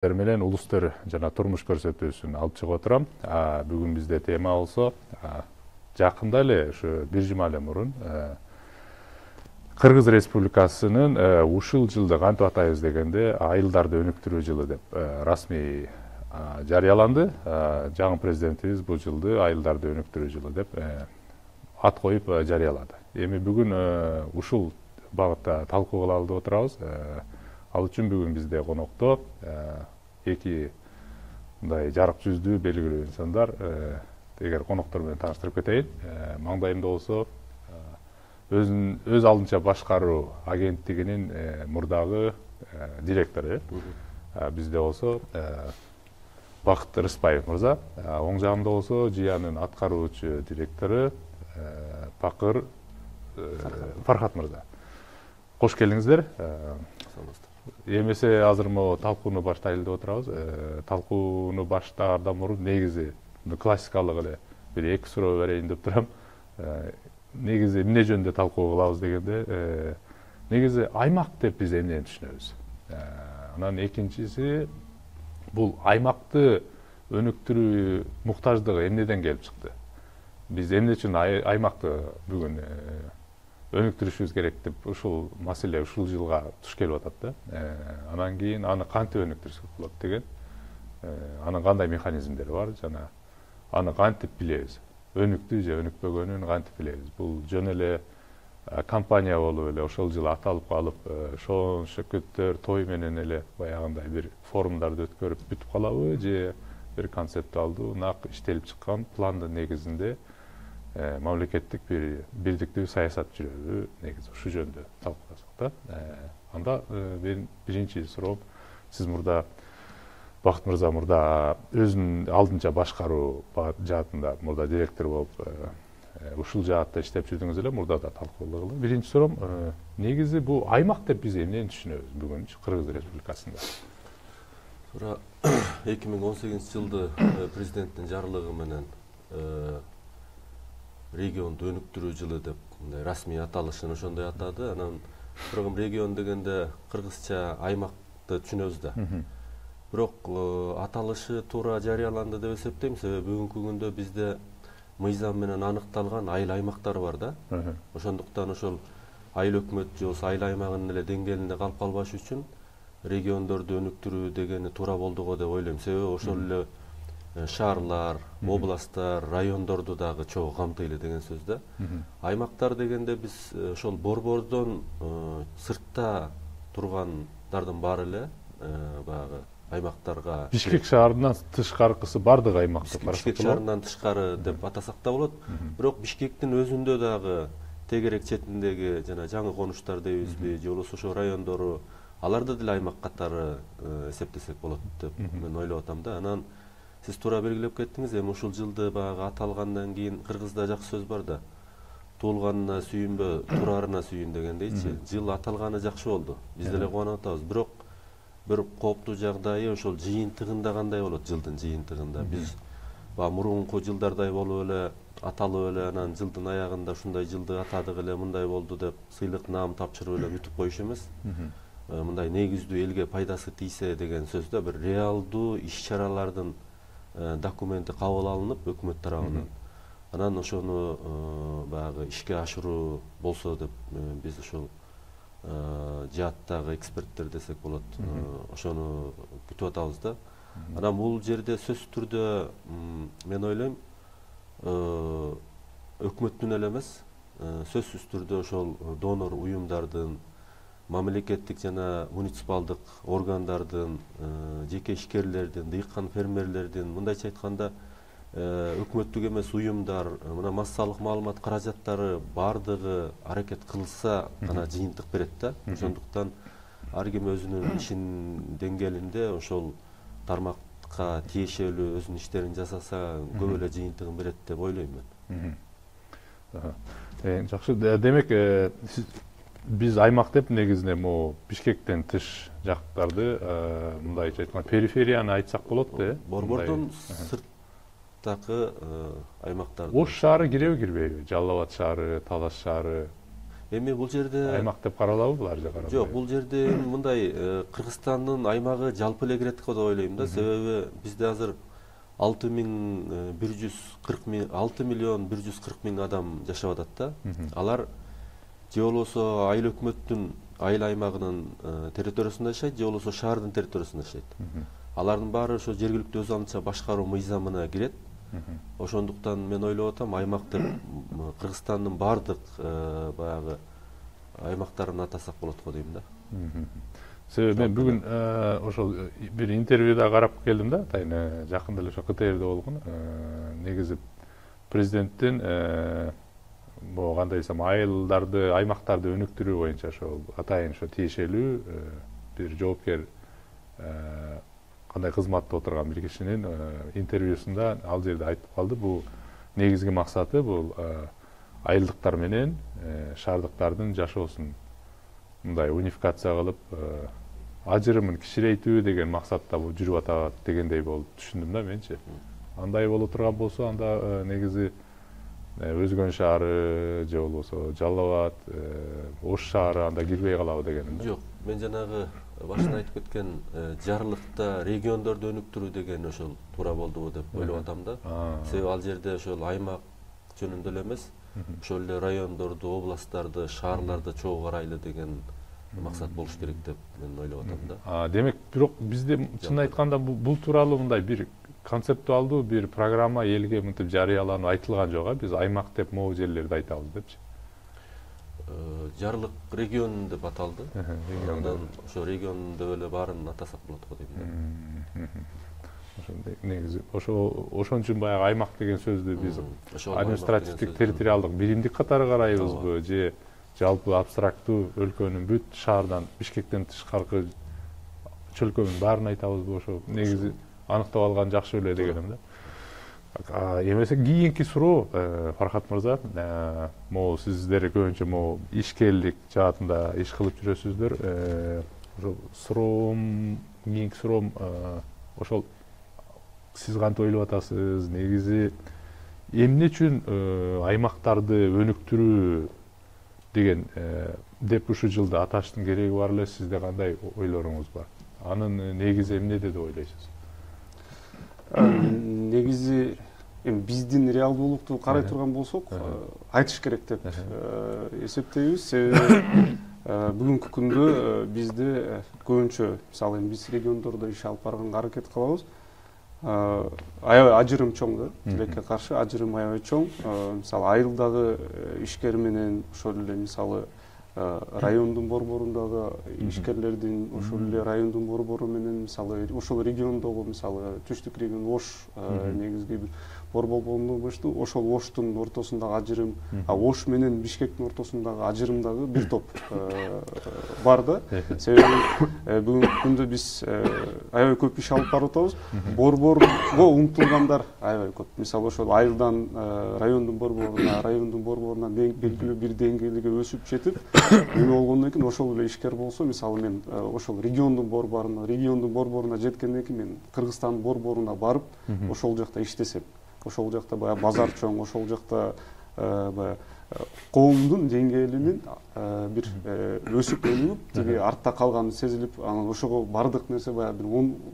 менен улустар жана турмуш көрсөтүүсүн алып чыгып отурам. Бүгүн бизде тема болсо жакында эле ушу бир жума эле мурун Кыргыз Республикасынын ушул жылды кантип атайбыз дегенде айылдарды өнүктүрүү жылы деп расмий жарыяланды. Жаңы президентибиз бул жылды айылдарды өнүктүрүү жылы деп ат коюп жарыялады. Эми бүгүн ушул багытта талкуу кылалы деп отурабыз. Ал үчүн бүгүн бизде конокто эки мындай жарык жүздүү белгилүү инсандар. Эгер коноктор менен тааныштырып кетейин, маңдайымда болсо өз алдынча башкаруу агенттигинин мурдагы директору, бизде болсо Бакыт Рыспаев мырза, оң жагымда болсо ЖИАнын аткаруучу директору Пакыр Фархат мырза. Кош келиңиздер. Эмесе азыр могу талкууну баштайлы деп отурабыз. Талкууну баштаардан мурун негизи классикалык эле бир эки суроо берейин деп турам. Негизи эмне жөнүндө талкуу кылабыз дегенде, негизи аймак деп биз эмнени түшүнөбүз? Анан экинчиси, бул аймакты өнүктүрүү муктаждыгы эмнеден келип чыкты? Биз эмне үчүн аймакты бүгүн өнүктүрүшүбүз керек деп ушул маселе ушул жылга туш келип атат да. Анан кийин аны кантип өнүктүрсөк болот деген, анын кандай механизмдери бар жана аны кантип билебиз? Өнүктү же өнүкпөгөнүн кантип билебиз? Бул жөн эле компания болуп эле ошол жылы аталып калып, шоон шөкөттөр той менен эле баягындай бир форумдарды өткөрүп бүтүп калабы, же бир концептуалдуу нак иштелип чыккан пландын негизинде мамлекеттик бир бирдиктүү саясат жүрөбү? Негизи ушу жөнүндө талкууласак да. Анда биринчи суроом, сиз мурда Бакыт мырза мурда өзүнүн алдынча башкаруу жаатында мурда директор болуп ушул жаатта иштеп жүрдүңүз эле, мурда да талкуулагыла. Биринчи суроом, негизи бул аймак деп биз эмнени түшүнөбүз бүгүнчү Кыргыз Республикасында? 2018 жылды президенттин жарлыгы менен регионду өнүктүрүү жылы деп расмий аталышын ошондой атады. Анан бирок регион дегенде кыргызча аймакты түшүнөбүз да. Бирок аталышы туура жарыяланды деп эсептейм, себеби бүгүнкү күндө бизде мыйзам менен аныкталган айыл аймактары бар да. Ошондуктан ошол айыл өкмөт же болбосо айыл аймагынын эле деңгээлинде калып калбаш үчүн региондорду өнүктүрүү дегени туура болду го деп ойлойм. Себеби ошол эле шаарлар, областтар, райондорду дагы чогуу камтыйлы деген сөз да. Аймактар дегенде биз ошол борбордон сыртта тургандардын баары эле баягы аймактарга, Бишкек шаарынан тышкаркысы бардык аймакты Бишкек шаарынан тышкары деп атасак да болот. Бирок Бишкектин өзүндө дагы тегерек четиндеги жана жаңы конуштар дейбизби, же болбосо ошо райондору, аларды деле аймак катары эсептесек болот деп мен ойлоп атам да. Анан сиз туура белгилеп кеттиңиз, эми ушул жылды баягы аталгандан кийин кыргызда жакшы сөз бар да. Туулганына сүйүнбө, турарына сүйүн дегендейчи. Жыл аталганы жакшы болду. Биз деле кубанып атабыз. Бирок бир кооптуу жагдайы ошол жыйынтыгында кандай болот, жылдын жыйынтыгында. Биз баягы мурунку жылдардай болуп эле аталып эле анан жылдын аягында ушундай жылды атадык эле, мындай болду деп сыйлык наам тапшырып эле бүтүп коюш эмес. Мындай негиздүү элге пайдасы тийсе деген сөз да, бир реалдуу иш-чаралардын документи кабыл алынып өкмөт тарабынан. Анан ошону баягы ишке ашыруу болсо деп биз ошол жааттагы эксперттер десек болот, ошону күтүп атабыз да. Анан бул жерде сөзсүз түрдө мен ойлойм, өкмөттүн эле эмес, сөзсүз түрдө ошол донор уюмдардын, мамлекеттик жана муниципалдык органдардын, жеке ишкерлердин, дыйкан фермерлердин, мындайча айтканда өкмөттүк эмес уюмдар, мына массалык маалымат каражаттары бардыгы аракет кылса гана жыйынтык берет да. Ошондуктан ар ким өзүнүн ишинин деңгээлинде ошол тармакка тиешелүү өзүнүн иштерин жасаса көп эле жыйынтыгын берет деп ойлойм мен. Жакшы. Демек, биз аймак деп негизинен могу Бишкектен тыш жактарды, мындайча айтканда периферияны айтсак болот да. Борбордон сырттагы аймактарды. Ош шаары киреби кирбейби? Жалал Абад шаары, Талас шаары. Эми бул жерде аймак деп каралабы булар же каралбайбы? жок, бул жерде мындай Кыргызстандын аймагы жалпы эле кирет деп ойлойм да. Себеби бизде азыр 6 миллион 140 миң адам жашап атат да. Алар же болбосо айыл өкмөттүн айыл аймагынын территориясында жашайт, же болбосо шаардын территориясында жашайт. Алардын баары ошо жергиликтүү өз алдынча башкаруу мыйзамына кирет. Ошондуктан мен ойлоп атам, аймак деп Кыргызстандын баардык баягы аймактарын атасак болот го дейм да. Себеби мен бүгүн ошол бир интервьюда карап келдим да, атайын жакында эле ошо КТРде болгон. Негизи президенттин могу кандай десем, айылдарды, аймактарды өнүктүрүү боюнча ошол атайын ошо тиешелүү бир жоопкер кандай кызматта отурган бир кишинин интервьюсунда ал жерде айтып калды. Бул негизги максаты бул айылдыктар менен шаардыктардын жашоосун мындай унификация кылып ажырымын кичирейтүү деген максатта бул жүрүп атат дегендей болуп түшүндүм да менчи. Андай боло турган болсо анда негизи Өзгөн шаары же болбосо Жалал Абад, Ош шаары анда кирбей калабы дегеним да. Жок, мен жанагы башында айтып кеткен жарлыкта региондорду өнүктүрүү деген ошол туура болдубу деп ойлоп атам да. Себеби ал жерде ошол аймак жөнүндө эле эмес, ошол эле райондорду, областтарды, шаарларды чогуу карайлы деген максат болуш керек деп мен ойлоп атам да. Демек, бирок бизде чын айтканда бул тууралуу мындай бир концептуалдуу бир программа элге мынтип жарыяланып айтылган жок. Биз аймак деп могу жерлерди айтабыз депчи. Жарлык регион деп аталды. Андан ошо регион деп эле баарын атасак болот го дейм. Ошондой негизи ошон үчүн баягы аймак деген сөздү биз административдик территориалдык биримдик катары карайбызбы же жалпы абстрактуу өлкөнүн бүт шаардан, Бишкектен тышкаркы чөлкөмүн баарын айтабызбы? Ошо негизи аныктап алган жакшы эле дегеним да. Эмесе кийинки суроо, Фархат мырза, могу сиздер көбүнчө могу ишкерлик жаатында иш кылып жүрөсүздөр. Ошол суроом, кийинки суроом ошол сиз кантип ойлоп атасыз? Негизи эмне үчүн аймактарды өнүктүрүү деген деп ушул жылды аташтын кереги бар эле? Сизде кандай ойлоруңуз бар? Анын негизи эмнеде деп ойлойсуз? Негизи биздин реалдуулукту карай турган болсок, айтыш керек деп эсептейбиз. Себеби бүгүнкү күндө бизде көбүнчө, мисалы биз региондордо иш алып барганга аракет кылабыз. Аябай ажырым чоң да, тилекке каршы ажырым аябай чоң. Мисалы айылдагы ишкер менен ошол эле мисалы райондун борборундагы ишкерлердин ошол эле райондун борбору менен мисалы ошол региондогу мисалы түштүк регион Ош негизги бир борбор болуп баштуу. Ошол Оштун ортосундагы ажырым, Ош менен Бишкектин ортосундагы ажырым дагы бир топ бар да. Себеби бүгүнкү күндө биз аябай көп иш алып барып атабыз. Борборго умтулгандар аябай көп. Мисалы ошол айылдан райондун борборуна белгилүү бир деңгээлге өсүп жетип, эме болгондон кийин ошол эле ишкер болсо, мисалы мен ошол региондун борборуна жеткенден кийин мен Кыргызстандын борборуна барып, ошол жакта иштесем, ошол жакта баягы базар чоң, ошол жакта баягы коомдун деңгээлинин бир өсүп өнүгүп, тиги артта калганы сезилип, анан ошого бардык нерсе баягы бир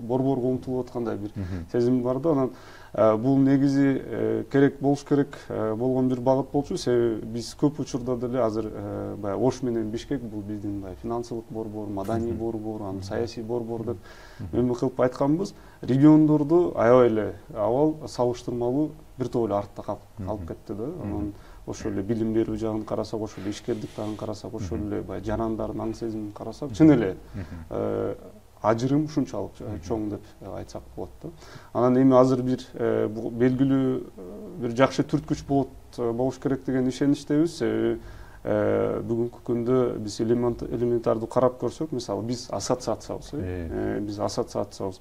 борборго умтулуп аткандай бир сезим бар да. Анан бул негизи керек болуш керек болгон бир багыт болчу. Себеби биз көп учурда деле азыр баягы Ош менен Бишкек бул биздин баягы финансылык борбор, маданий борбор, анан саясий борбор деп эме кылып айтканбыз. Региондорду аябай эле абал салыштырмалуу бир топ эле артта калып кетти да. Анан ошол эле билим берүү жагын карасак, ошол эле ишкердик жагын карасак, ошол эле баягы жарандардын аң сезимин карасак, чын эле ажырым ушунчалык чоң деп айтсак болот да. Анан эми азыр бир белгилүү бир жакшы түрткүч болуш керек деген ишеничтебиз. Себеби бүгүнкү күндө биз элементардуу карап көрсөк, мисалы биз ассоциациябыз, биз ассоциациябыз.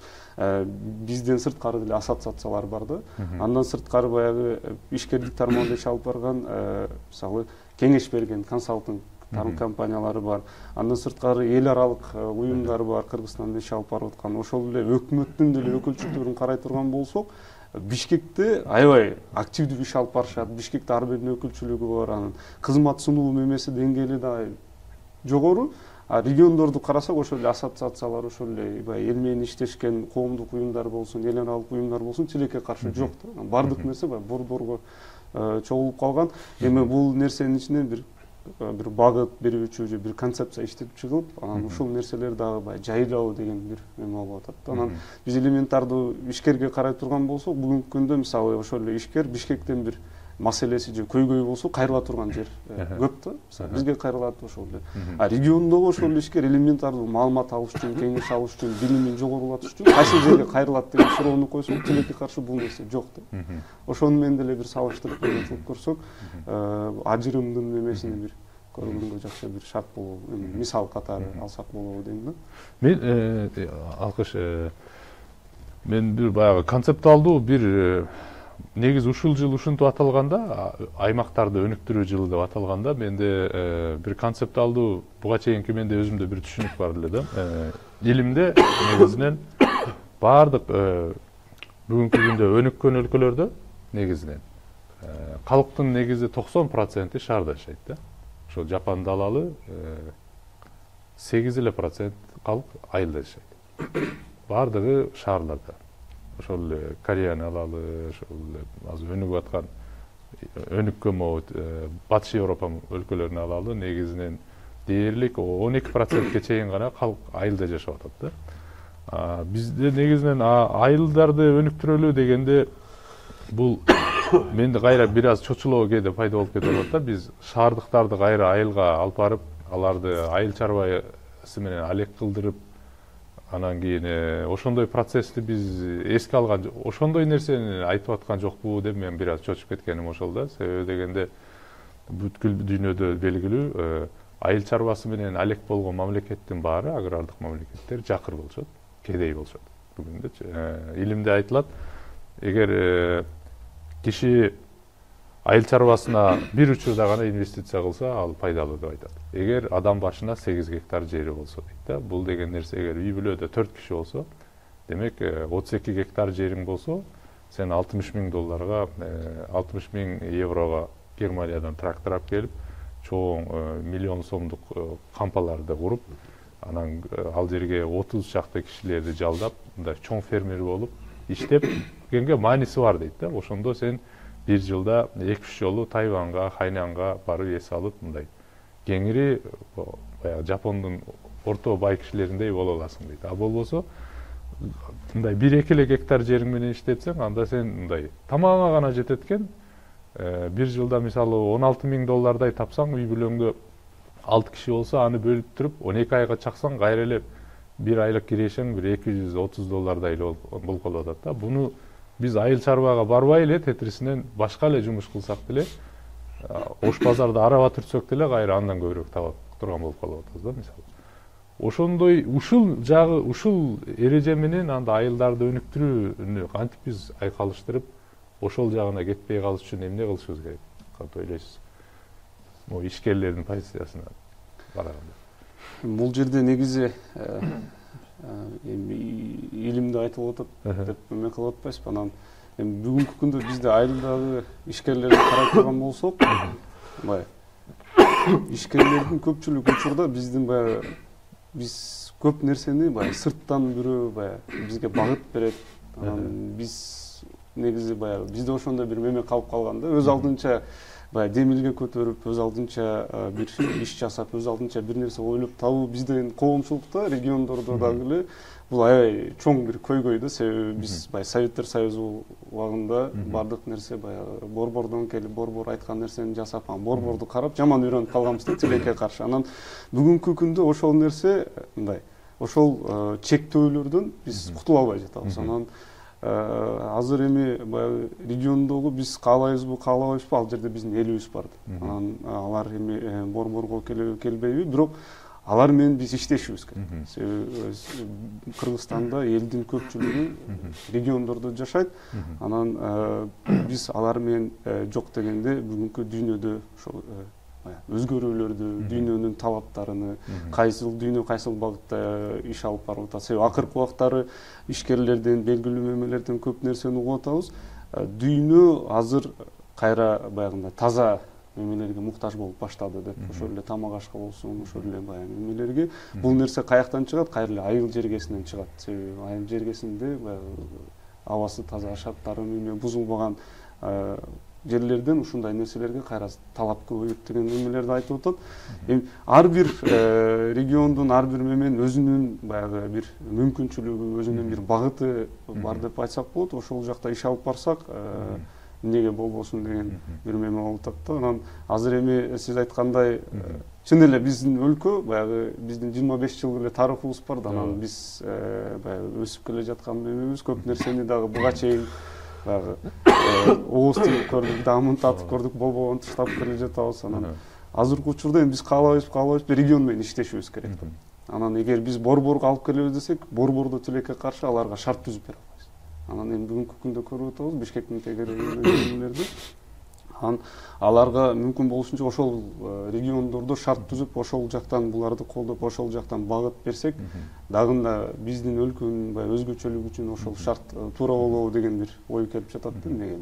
Бизден сырткары деле ассоциациялар бар да. Андан сырткары баягы ишкердик тармагында иш алып барган, мисалы кеңеш берген консалтинг компаниялары бар. Андан сырткары эл аралык уюмдар бар, Кыргызстанда иш алып барып аткан. Ошол эле өкмөттүн деле өкүлчүлүктөрүн карай турган болсок, Бишкекте аябай активдүү иш алып барышат. Бишкекте ар биринин өкүлчүлүгү бар, анын кызмат сунуу мемеси деңгээли да жогору. А региондорду карасак, ошол эле ассоциациялар, ошол эле баягы эл менен иштешкен коомдук уюмдар болсун, эл аралык уюмдар болсун, тилекке каршы жок да. Бардык нерсе баягы борборго чогулуп калган. Эми бул нерсенин ичинен бир багыт берүүчү же бир концепция иштеп чыгылып, анан ушул нерселер дагы баягы жайылабы деген бир эме болуп атат. Анан биз элементардуу ишкерге карай турган болсок, бүгүнкү күндө мисалы ошол эле ишкер Бишкектен бир маселеси же көйгөй болсо кайрыла турган жер көп да. Мисалы бизге кайрылат ошол эле. А региондогу ошол эле ишкер элементардуу маалымат алыш үчүн, кеңеш алыш үчүн, билимин жогорулатыш үчүн кайсы жерге кайрылат деген суроону койсок, тилекке каршы бул нерсе жок да. Ошону менен деле бир салыштырып көрсөк, ажырымдын немесине бир көргөнгө жакшы бир шарт болобу, мисал катары алсак болобу дейм да. Мен алкыш, мен бир баягы концептуалдуу бир негизи ушул жыл ушинтип аталганда, аймактарды өнүктүрүү жылы деп аталганда, менде бир концептуалдуу буга чейинки менде өзүмдө бир түшүнүк бар эле да. Илимде негизинен баардык бүгүнкү күндө өнүккөн өлкөлөрдө негизинен калктын негизи 90% шаарда жашайт да. Ошо Жапанды алалы 8% калк айылда жашайт. Баардыгы шаарларда. Ошол эле Кореяны алалы, ошол азыр өнүгүп аткан өнүккөн Батыш Европа өлкөлөрүн алалы, негизинен дээрлик 12%ке чейин гана калк айылда жашап атат да. Бизде негизинен айылдарды өнүктүрөлү дегенде бул менде кайра бир аз чочулоо кээде пайда болуп кетип атат да. Биз шаардыктарды кайра айылга алып барып, аларды айыл чарбасы менен алек кылдырып, анан кийин ошондой процессти биз эске алган, ошондой нерсени айтып аткан жокпу деп мен бир аз чочуп кеткеним ошол да. Себеби дегенде бүткүл дүйнөдө белгилүү айыл чарбасы менен алек болгон мамлекеттин баары, агрардык мамлекеттер жакыр болушат, кедей болушат бүгүндө. Илимде айтылат, эгер киши айыл чарбасына бир учурда гана инвестиция кылса, ал пайдалуу деп айтат. Эгер адам башына 8 гектар жери болсо дейт да. Бул деген нерсе, эгер үй бүлөдө 4 киши болсо, демек 32 гектар жериң болсо, сен $60,000, 60,000 еврого Германиядан трактор алып келип, чоң миллион сомдук кампаларды куруп, анан ал жерге 30 чакты кишилерди жалдап, мындай чоң фермер болуп иштеп келгенге мааниси бар дейт да. Ошондо сен бир жылда 2-3 жолу Тайванга, Хайнанга барып эс алып, мындай кеңири баягы Жапондун орто бай кишилериндей боло аласың дейт. А болбосо мындай 1-2 эле гектар жериң менен иштетсең, анда сен мындай тамагыңа гана жетет экен. Бир жылда мисалы $16,000 тапсаң, үй бүлөңдө 6 киши болсо, аны бөлүп туруп 12 айга чаксаң, кайра эле бир айлык кирешең бир $230 эле болуп калып атат да. Буну биз айыл чарбага барбай эле тетрисинен башка эле жумуш кылсак деле, ош базарда араба түртсөк деле кайра андан көбүрөөк таба турган болуп калып атабыз да мисалы. Ошондой ушул жагы, ушул эреже менен анда айылдарды өнүктүрүүнү кантип биз айкалыштырып, ошол жагына кетпей калыш үчүн эмне кылышыбыз керек? Кантип ойлойсуз? Могу ишкерлердин позициясына караганда. Бул жерде негизи илимде айтылып атат деп эме кылып атпайсызбы? Анан бүгүнкү күндө бизде айылдагы ишкерлерди карай турган болсок, баягы ишкерлердин көпчүлүк учурда биздин баягы биз көп нерсени баягы сырттан бирөө баягы бизге багыт берет. Анан биз негизи баягы бизде ошондой бир меме калып калган да. Өз алдынча баягы демилге көтөрүп, өз алдынча бир иш жасап, өз алдынча бир нерсе ойлоп табуу биздин коомчулукта, региондордо дагы эле бул аябай чоң бир көйгөй да. Себеби биз баягы Советтер Союзу убагында бардык нерсе баягы борбордон келип, борбор айткан нерсени жасап, анан борборду карап жаман үйрөнүп калганбыз да тилекке каршы. Анан бүгүнкү күндө ошол нерсе мындай, ошол чектөөлөрдөн биз кутула албай жатабыз. Анан азыр эми баягы региондогу биз каалайбызбы, каалабайбызбы, ал жерде биздин элибиз бар. Анан алар эми борборго келбейби, бирок алар менен биз иштешибиз керек. Себеби Кыргызстанда элдин көпчүлүгү региондордо жашайт. Анан биз алар менен жок дегенде бүгүнкү дүйнөдө ошол өзгөрүүлөрдү, дүйнөнүн талаптарыны, кайсыл дүйнө кайсыл багытта иш алып барып атат. Себеби акыркы убактары ишкерлерден, белгилүү мемелерден көп нерсени угуп атабыз. Дүйнө азыр кайра баягындай таза мемелерге муктаж болуп баштады деп, ошол эле тамак ашка болсун, ошол эле баягы мемелерге бул нерсе каяктан чыгат? Кайра эле айыл жергесинен чыгат. Себеби айыл жергесинде абасы таза, шарттары бузулбаган жерлерден ушундай нерселерге кайра талап көбөйөт деген эмелерди айтып атат. Эми ар бир региондун, ар бир меменин өзүнүн баягы бир мүмкүнчүлүгү, өзүнүн бир багыты бар деп айтсак болот. Ошол жакта иш алып барсак, эмнеге болбосун деген бир меме болуп атат да. Анан азыр эми сиз айткандай чын эле биздин өлкө баягы биздин 25 жылдык эле тарыхыбыз бар да. Анан биз баягы өсүп келе жаткан мемебиз, көп нерсени дагы буга чейин баягы ооз тигип көрдүк, дамын татып көрдүк, болбогон таштап келе жатабыз. Анан азыркы учурда эми биз каалайбыз регион менен иштешибиз керек. Анан эгер биз борборго алып келебиз десек, борбордо тилекке каршы аларга шарт түзүп бере албайбыз. Анан эми бүгүнкү күндө көрүп атабыз Бишкектин тегерегинде аларга мүмкүн болушунча ошол региондордо шарт түзүп, ошол жактан буларды колдоп, ошол жактан багыт берсек, дагы биздин өлкөнүн баягы өзгөчөлүгү үчүн ошол шарт туура болобу деген бир ой келип жатат да эмнеге.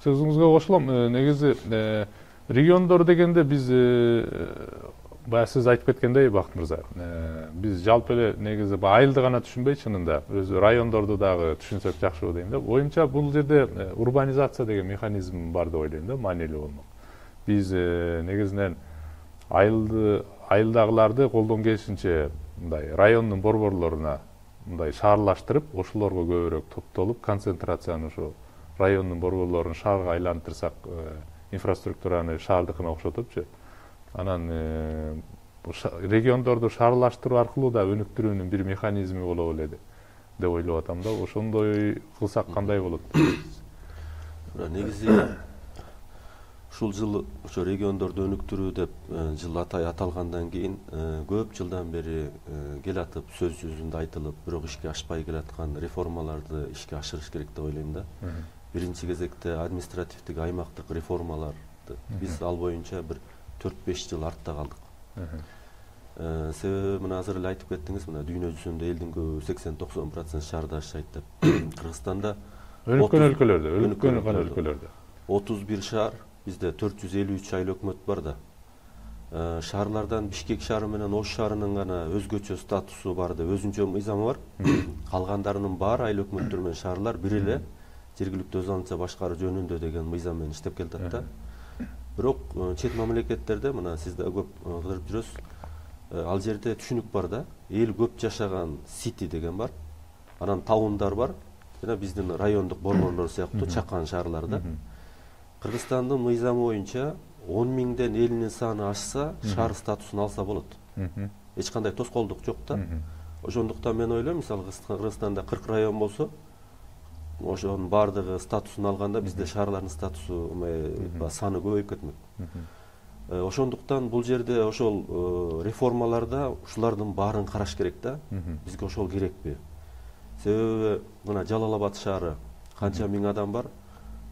Сөзүңүзгө кошулам. Негизи региондор дегенде биз баягы сиз айтып кеткендей, Бакыт мырза, биз жалпы эле негизи айылды гана түшүнбөй, чынында өзү райондорду дагы түшүнсөк жакшы дейм да. Оюмча бул жерде урбанизация деген механизм бар деп ойлойм да, маанилүү болмок. Биз негизинен айылдагыларды колдон келишинче мындай райондун борборлоруна мындай шаарлаштырып, ошолорго көбүрөөк топтолуп, концентрацияны ошо райондун борборлорун шаарга айлантырсак, инфраструктураны шаардыкына окшотупчу, анан региондорду шаарлаштыруу аркылуу да өнүктүрүүнүн бир механизми боло эле деп ойлоп атам да. Ошондой кылсак кандай болот? Негизи ушул жыл ошо региондорду өнүктүрүү деп жыл аталгандан кийин көп жылдан бери келатып, сөз жүзүндө айтылып, бирок ишке ашпай келаткан реформаларды ишке ашырыш керек деп ойлойм да. Биринчи кезекте административдик аймактык реформаларды биз ал боюнча бир 4-5 жыл артта калдык. Себеби мына азыр эле айтып кеттиңиз, мына дүйнө жүзүндө элдин көбү 80-90% шаарда жашайт деп. Кыргызстанда өнүккөн өлкөлөрдө 31 шаар, бизде 453 айыл өкмөт бар да. Шаарлардан Бишкек шаары менен Ош шаарынын гана өзгөчө статусу бар да, өзүнчө мыйзамы бар. Калгандарынын баары айыл өкмөттөр менен шаарлар бир эле жергиликтүү өз алдынча башкаруу жөнүндө деген мыйзам менен иштеп келатат да. Бирок чет мамлекеттерде, мына сиз да көп кыдырып жүрөсүз, ал жерде түшүнүк бар да, эл көп жашаган сити деген бар, анан таундар бар, жана биздин райондук борборлор сыяктуу чакан шаарлар да. Кыргызстандын мыйзамы боюнча 10 миңден элинин саны ашса, шаар статусун алса болот. Эч кандай тоскоолдук жок да. Ошондуктан мен ойлойм, мисалы Кыргызстанда 40 район болсо, ошонун баардыгы статусун алганда бизде шаарлардын статусу саны көбөйүп кетмек. Ошондуктан бул жерде ошол реформаларда ушулардын баарын караш керек да. Бизге ошол керекпи? Себеби мына Жалал Абад шаары канча миң адам бар?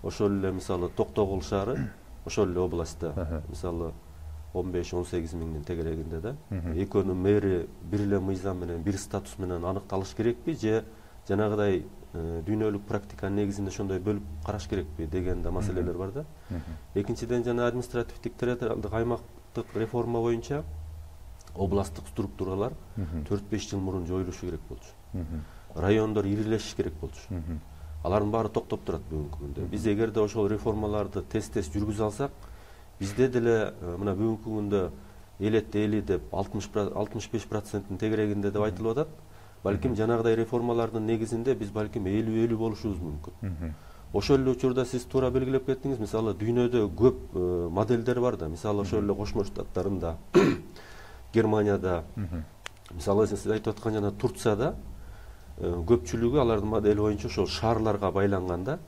Ошол эле мисалы Токтогул шаары ошол эле областта, мисалы 15-18 миңдин тегерегинде да. Экөөнүн мэри бир эле мыйзам менен, бир статус менен аныкталыш керекпи же жанагыдай дүйнөлүк практиканын негизинде ошондой бөлүп караш керекпи деген да маселелер бар да. Экинчиден жана административдик территориалдык аймактык реформа боюнча областтык структуралар 4-5 жыл мурун жоюлушу керек болчу. Райондор ирилешиш керек болчу. Алардын баары токтоп турат бүгүнкү күндө. Биз эгерде ошол реформаларды тез жүргүзө алсак, бизде деле мына бүгүнкү күндө эли деп 65%-ын тегерегинде деп айтылып атат. Балким жанагыдай реформалардын негизинде биз балким 50-50 болушубуз мүмкүн. Ошол эле учурда сиз туура белгилеп кеттиңиз, мисалы дүйнөдө көп моделдер бар да. Мисалы ошол эле Кошмо Штаттарында, Германияда, мисалы сиз айтып аткан жана Турцияда көпчүлүгү алардын модели боюнча ошол шаарларга байланган да.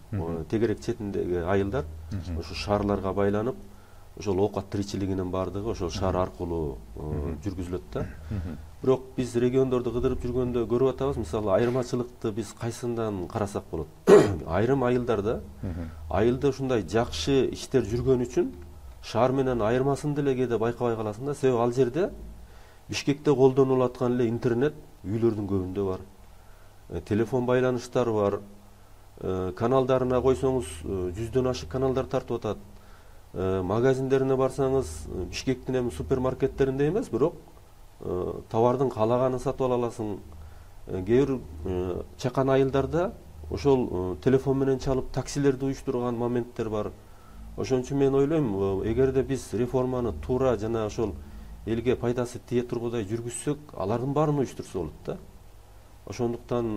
Тегерек четиндеги айылдар ошо шаарларга байланып, ошол оокат тиричилигинин баардыгы ошол шаар аркылуу жүргүзүлөт да. Бирок биз региондорду кыдырып жүргөндө көрүп атабыз, мисалы айырмачылыкты биз кайсынан карасак болот? Айрым айылдарда айылда ушундай жакшы иштер жүргөн үчүн шаар менен айырмасын деле кээде байкабай каласың да. Себеби ал жерде Бишкекте колдонулуп аткан эле интернет үйлөрдүн көбүндө бар. Телефон байланыштары бар. Каналдарына койсоңуз жүздөн ашык каналдар тартып атат. Магазиндерине барсаңыз Бишкектин эми супермаркеттеринде эмес, бирок товардын каалаганын сатып ала аласың. Кээ бир чакан айылдарда ошол телефон менен чалып таксилерди уюштурган моменттер бар. Ошон үчүн мен ойлойм, эгерде биз реформаны туура жана ошол элге пайдасы тие тургудай жүргүзсөк, алардын баарын уюштурса болот да. Ошондуктан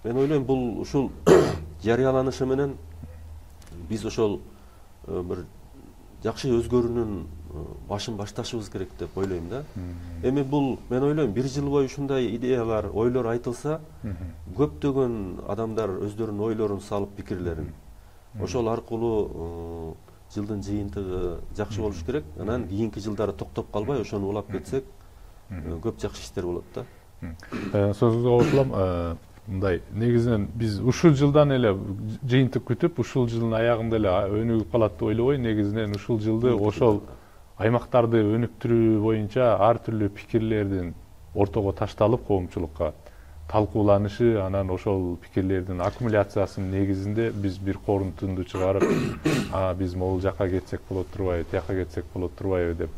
мен ойлойм, бул ушул жарыяланышы менен биз ошол бир жакшы өзгөрүүнүн башын башташыбыз керек деп ойлойм да. Эми бул мен ойлойм, бир жыл бою ушундай идеялар, ойлор айтылса, көптөгөн адамдар өздөрүнүн ойлорун салып, пикирлерин ошол аркылуу жылдын жыйынтыгы жакшы болуш керек. Анан кийинки жылдары токтоп калбай ошону улап кетсек, көп жакшы иштер болот да. Сөзүңүзгө кошулам. Мындай, негизинен биз ушул жылдан эле жыйынтык күтүп, ушул жылдын аягында эле өнүгүп калат деп ойлобойм. Негизинен ушул жылды ошол аймактарды өнүктүрүү боюнча ар түрлүү пикирлердин ортого ташталып, коомчулукка талкууланышы, анан ошол пикирлердин аккумуляциясынын негизинде биз бир корутунду чыгарып, биз могул жака кетсек болот турбайбы, тияка кетсек болот турбайбы деп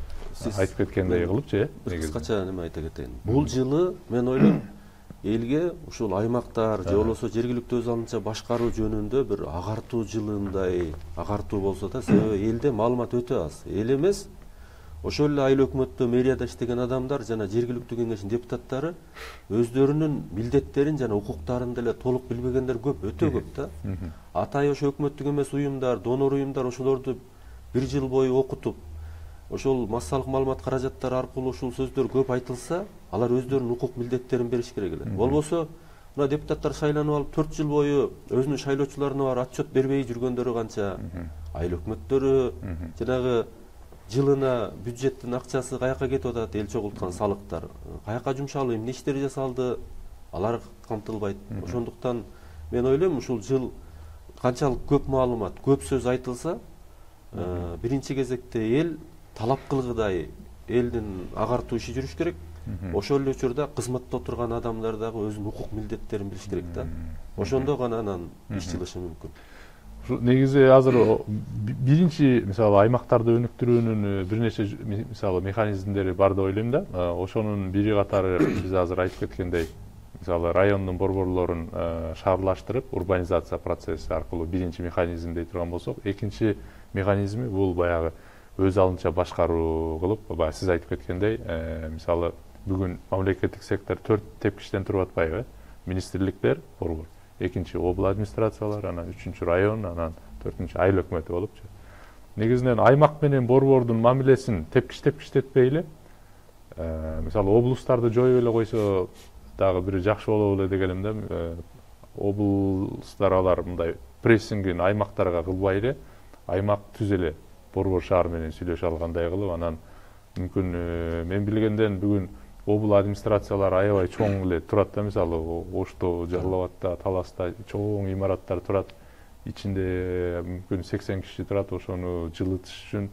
айтып кеткендей кылыпчы, бир кыскача неме айта кетейин. Бул жылы мен ойлойм, элге ушул аймактар же болбосо жергиликтүү өз алдынча башкаруу жөнүндө бир агартуу жылындай агартуу болсо да, себеби элде маалымат өтө аз. Эл эмес, ошол эле айыл өкмөттө, мэрияда иштеген адамдар жана жергиликтүү кеңештин депутаттары өздөрүнүн милдеттерин жана укуктарын деле толук билбегендер көп, өтө көп да. Атайын ошо өкмөттүк эмес уюмдар, донор уюмдар ошолорду бир жыл бою окутуп, ошол массалык маалымат каражаттары аркылуу ушул сөздөр көп айтылса, алар өздөрүнүн укук милдеттерин бериш керек эле. Болбосо, мына депутаттар шайланып алып 4 жыл бою өзүнүн шайлоочуларына бар отчет бербей жүргөндөрү канча, айыл өкмөттөрү жанагы жылына бюджеттин акчасы каяка кетип атат, эл чогулткан салыктар каяка жумшалып, эмне иштер жасалды, алар камтылбайт. Ошондуктан мен ойлойм, ушул жыл канчалык көп маалымат, көп сөз айтылса, биринчи кезекте эл талап кылгыдай элдин агартуу иши жүрүш керек. Ошол эле учурда кызматта отурган адамдар дагы өзүнүн укук милдеттерин билиш керек да. Ошондо гана анан иш жылышы мүмкүн. Негизи азыр биринчи, мисалы, аймактарды өнүктүрүүнүн бир нече мисалы механизмдери бар деп ойлойм да. Ошонун бири катары биз азыр айтып кеткендей, мисалы, райондун борборлорун шаарлаштырып, урбанизация процесси аркылуу биринчи механизм дей турган болсок, экинчи механизми бул баягы өз алдынча башкаруу кылып, сиз айтып кеткендей, мисалы, бүгүн мамлекеттик сектор 4 тепкичтен туруп атпайбы? Министрликтер, борбор, экинчи обл администрациялар, анан үчүнчү район, анан төртүнчү айыл өкмөтү болупчу. Негизинен аймак менен борбордун мамилесин тепкичтетпей эле, мисалы, облустарды жоюп эле койсо дагы бир жакшы болобу эле дегеним да. Облустар алар мындай прессингин аймактарга кылбай эле, аймак түз эле борбор шаар менен сүйлөшө алгандай кылып, анан мүмкүн мен билгенден бүгүн обл администрациялар аябай чоң эле турат да, мисалы, Ошто, Жалал Абадта, Таласта чоң имараттар турат. Ичинде мүмкүн 80 киши турат, ошону жылытыш үчүн.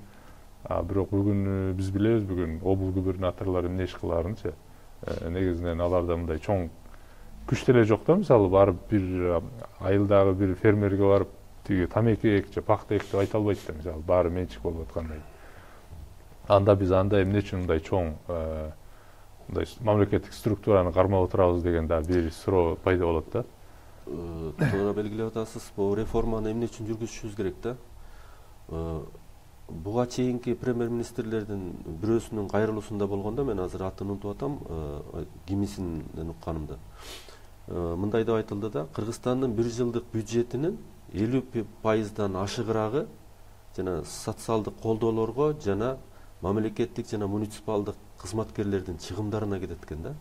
Бирок бүгүн биз билебиз, бүгүн обл губернаторлор эмне иш кылаарынчы. Негизинен аларда мындай чоң күч деле жок да, мисалы, барып бир айылдагы бир фермерге барып тиги тамеки эк же пахта эк деп айта албайт да, мисалы, баары менчик болуп аткандай. Анда биз анда эмне үчүн мындай чоң мындай мамлекеттик структураны кармап отурабыз деген да бир суроо пайда болот да. Туура белгилеп атасыз, бул реформаны эмне үчүн жүргүзүшүбүз керек да. Буга чейинки премьер-министрлердин бирөөсүнүн кайрылуусунда болгондо, мен азыр атын унутуп атам, кимисинен укканымда. Мындай деп айтылды да, Кыргызстандын бир жылдык бюджетинин 50% ашыгырагы жана социалдык колдоолорго жана мамлекеттик жана муниципалдык кызматкерлердин чыгымдарына кетет экен да,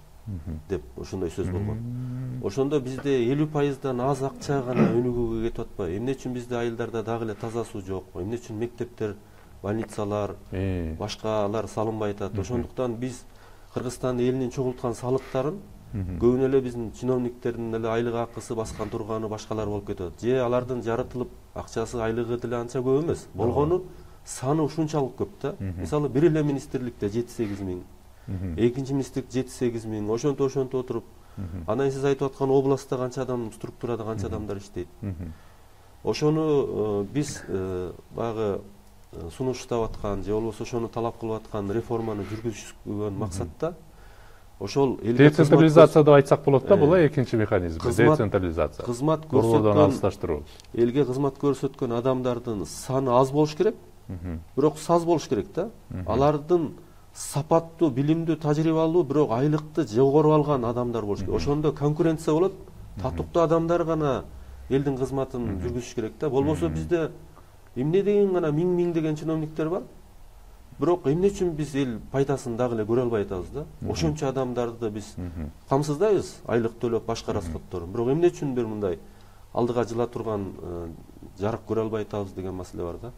деп ошондой сөз болгон. Ошондо бизде 50%дан аз акча гана өнүгүүгө кетип атпайбы? Эмне үчүн бизде айылдарда дагы эле таза суу жок? Эмне үчүн мектептер, больницалар, башкалар салынбай атат? Ошондуктан биз Кыргызстан элинин чогулткан салыктарын көбүнө эле биздин чиновниктердин эле айлык акысы баскан турганы башкалар болуп кетет, же алардын жаратылып акчасы айлыгы деле анча көп эмес, болгону саны ушунчалык көп да. Мисалы бир эле министрликте 7-8 миң, экинчи министрлик 7-8 миң, ошонтип отуруп, анан сиз айтып аткан областта канча адам, структурада канча адамдар иштейт. Ошону биз баягы сунуштап аткан же болбосо ошону талап кылып аткан реформаны жүргүзгөн максатта ошол децентрализация деп айтсак болот да, бул экинчи механизм, децентрализация. Кызмат көрсөткөн алысташтыруу. Элге кызмат көрсөткөн адамдардын саны аз болуш керек, бирок саз болуш керек да. Алардын сапаттуу, билимдүү, тажрыйбалуу, бирок айлыкты жогору алган адамдар болуш керек. Ошондо конкуренция болот. Татыктуу адамдар гана элдин кызматын жүргүзүш керек да. Болбосо бизде эмне деген гана миң деген чиновниктер бар. Бирок эмне үчүн биз эл пайдасын дагы эле көрө албай атабыз да. Ошончо адамдарды биз камсыздайбыз, айлык төлөп башка расходторун. Бирок эмне үчүндür мындай алдыга жыла турган жарык көрө албай атабыз деген маселе бар да.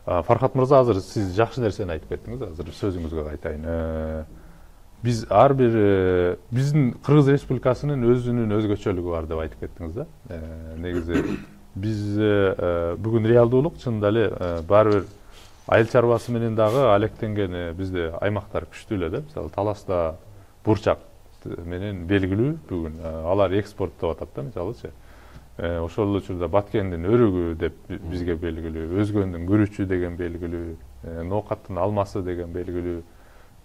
Фархат мырза, азыр сиз жакшы нерсени айтып кеттиңиз, азыр сөзүңүзгө кайтайын. Биз ар бир биздин Кыргыз Республикасынын өзүнүн өзгөчөлүгү бар деп айтып кеттиңиз да. Негизи биз бүгүн реалдуулук чынында эле баары бир айыл чарбасы менен дагы алектенген бизде аймактар күчтүү эле да. Мисалы Таласта бурчак менен белгилүү бүгүн алар экспорттоп атат да, мисалычы. Ошол эле учурда Баткендин өрүгү деп бизге белгилүү, Өзгөндүн күрүчү деген белгилүү, Ноокаттын алмасы деген белгилүү,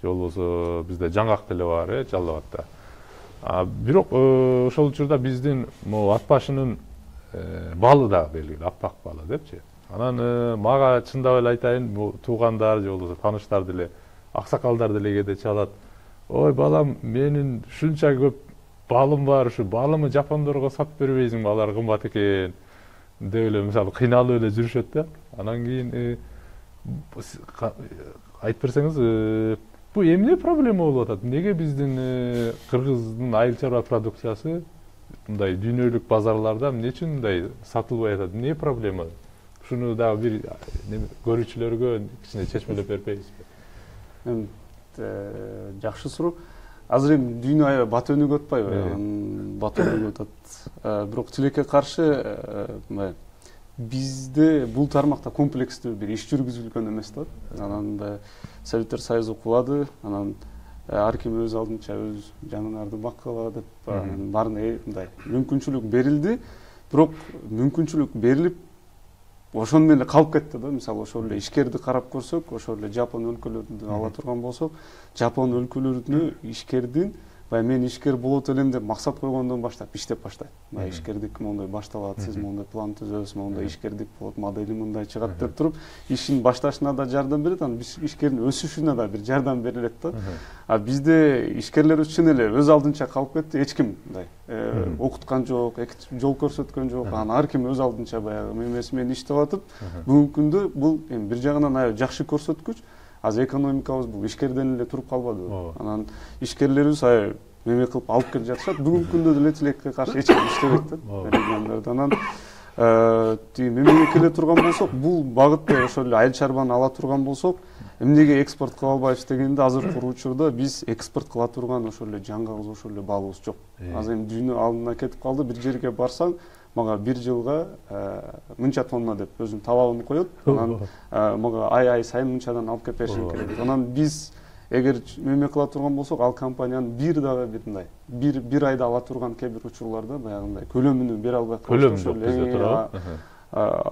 же болбосо бизде жаңгак деле бар, Жалал Абадта. Бирок ошол учурда биздин могу ат башынын балы да белгилүү, аппак балы депчи. Анан мага чындап эле айтайын, туугандар же болбосо тааныштар деле, аксакалдар деле кээде чалат. Ой балам, менин ушунча көп балым бар, ушу балымы жапондорго сатып бербейсиңби, алар кымбат экен деп эле мисалы кыйналып эле жүрүшөт да. Анан кийин айтып берсеңиз, бу эмне проблема болуп атат? Неге биздин Кыргыздын айыл чарба продукциясы мындай дүйнөлүк базарларда эмне үчүн мындай сатылбай атат? Эмне проблема? Ушуну дагы бир көрүүчүлөргө кичине чечмелеп бербейсизби? Жакшы суроо. Азыр эми дүйнө аябай бат өнүгүп атпайбы? Бат өнүгүп атат. Бирок тилекке каршы бизде бул тармакта комплекстүү бир иш жүргүзүлгөн эмес да. Анан Советтер Союзу кулады, анан ар ким өз алдынча өз жаныңарды баккыла деп баарына мындай мүмкүнчүлүк берилди. Бирок мүмкүнчүлүк берилип ошону менен калып кетти да. Мисалы ошол эле ишкерди карап көрсөк, ошол эле Жапон өлкөлөрүндө ала турган болсок, Жапон өлкөлөрүнө ишкердин мен ишкер болот элем деп максат койгондон баштап иштеп баштайт. Ишкердик моундай башталат, сиз моундай план түзөсүз, моундай ишкердик болот, модели мындай чыгат деп туруп, ишин башташына да жардам берет, анан ишкердин өсүшүнө да бир жардам берилет да. Бизде ишкерлер чын эле өз алдынча калып кетти, эч ким мындай окуткан жок, жол көрсөткөн жок, анан ар ким өз алдынча баягы мемеси менен иштеп атып, бүгүнкү күндө бул эми бир жагынан аябай жакшы көрсөткүч. Азыр экономикабыз бул ишкерден эле туруп калбадыбы? Анан ишкерлерибиз аябай неме кылып алып келе жатышат. Бүгүнкү күндө деле тилекке каршы эч ким иштебейт да региондордо. Анан мемлекетке келе турган болсок, бул багытта ошол эле айыл чарбаны ала турган болсок, эмнеге экспорт кыла албайбыз дегенде, азыркы учурда биз экспорт кыла турган ошол эле жаңгагыбыз, ошол эле балыбыз жок. Азыр эми дүйнө алдына кетип калды. Бир жерге барсаң, мага бир жылга мынча тонна деп өзүнүн талабын коет. Анан мага ай сайын мынчадан алып келип беришиң керек. Анан биз эгер неме кыла турган болсок, ал компаниянын бир дагы бир мындай бир айда ала турган кээ бир учурларда баягындай көлөмүнө бере албай калышат. Көлөм жок бизде туурабы?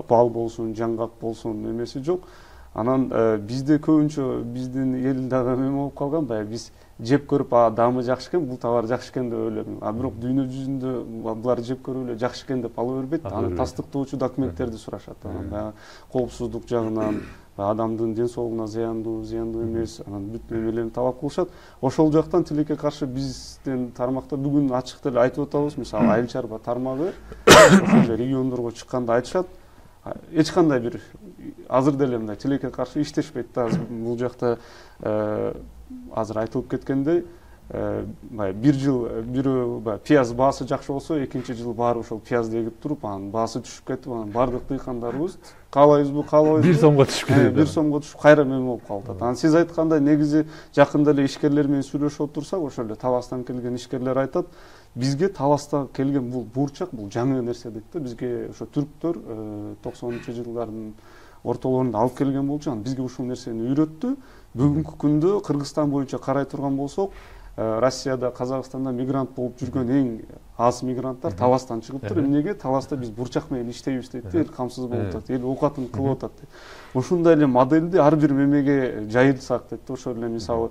Бал болсун, жаңгак болсун, немеси жок. Анан бизде көбүнчө биздин эл дагы неме болуп калган, баягы биз жеп көрүп, даамы жакшы экен, бул товар жакшы экен деп ойлойм. Бирок дүйнө жүзүндө булар жеп көрүп эле жакшы экен деп ала бербейт. Аны тастыктоочу документтерди сурашат. Анан баягы коопсуздук жагынан, адамдын ден соолугуна зыяндуу эмес, анан бүт немелерин талап кылышат. Ошол жактан тилекке каршы биздин тармакта бүгүн ачык деле айтып атабыз. Мисалы айыл чарба тармагы ошол региондорго чыкканда айтышат, эч кандай бир азыр деле мындай тилекке каршы иштешпейт да. Бул жакта азыр айтылып кеткендей, баягы бир жыл бирөө баягы пияз баасы жакшы болсо, экинчи жыл барып ошол пиязды эгип туруп, анан баасы түшүп кетип, анан бардык дыйкандарыбыз каалайбызбы, каалабайбызбы, 1 сомго түшүп кетет. 1 сомго түшүп кайра эме болуп калып атат. Анан сиз айткандай негизи жакында эле ишкерлер менен сүйлөшүп отурсак, ошол эле Таластан келген ишкерлер айтат, бизге Таласта келген бул буурчак, бул жаңы нерсе дейт да. Бизге ошо түрктөр 90-жылдардын ортолорунда алып келген болчу, анан бизге ушул нерсени үйрөттү. Бүгүнкү күндө Кыргызстан боюнча карай турган болсок, Россияда, Казакстанда мигрант болуп жүргөн эң аз мигранттар Таластан чыгыптыр. Эмнеге? Таласта биз бурчак менен иштейбиз дейт, эл камсыз болуп атат, эл оокатын кылып атат дейт. Ушундай эле модельди ар бир мемеге жайылсак дейт. Ошол эле мисалы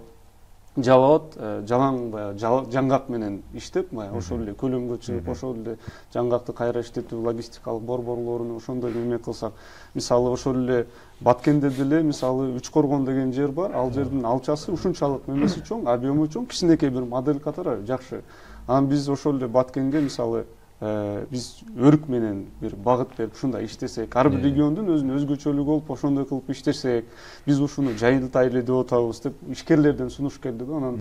жалаот, жалаң баягы жаңгак менен иштеп, баягы ошол эле көлөмгө чыгып, ошол эле жаңгакты кайра иштетүү логистикалык борборлорун ошондой неме кылсак, мисалы ошол эле Баткенде деле мисалы Үчкоргон деген жер бар, ал жердин алчасы ушунчалык немеси чоң, объему чоң, кичинекей бир модель катары жакшы. Анан биз ошол эле Баткенге мисалы биз өрүк менен бир багыт берип ушундай иштесек, ар бир региондун өзүнүн өзгөчөлүгү болуп, ошондой кылып иштесек, биз ушуну жайылтайлы деп атабыз деп ишкерлерден сунуш келди да. Анан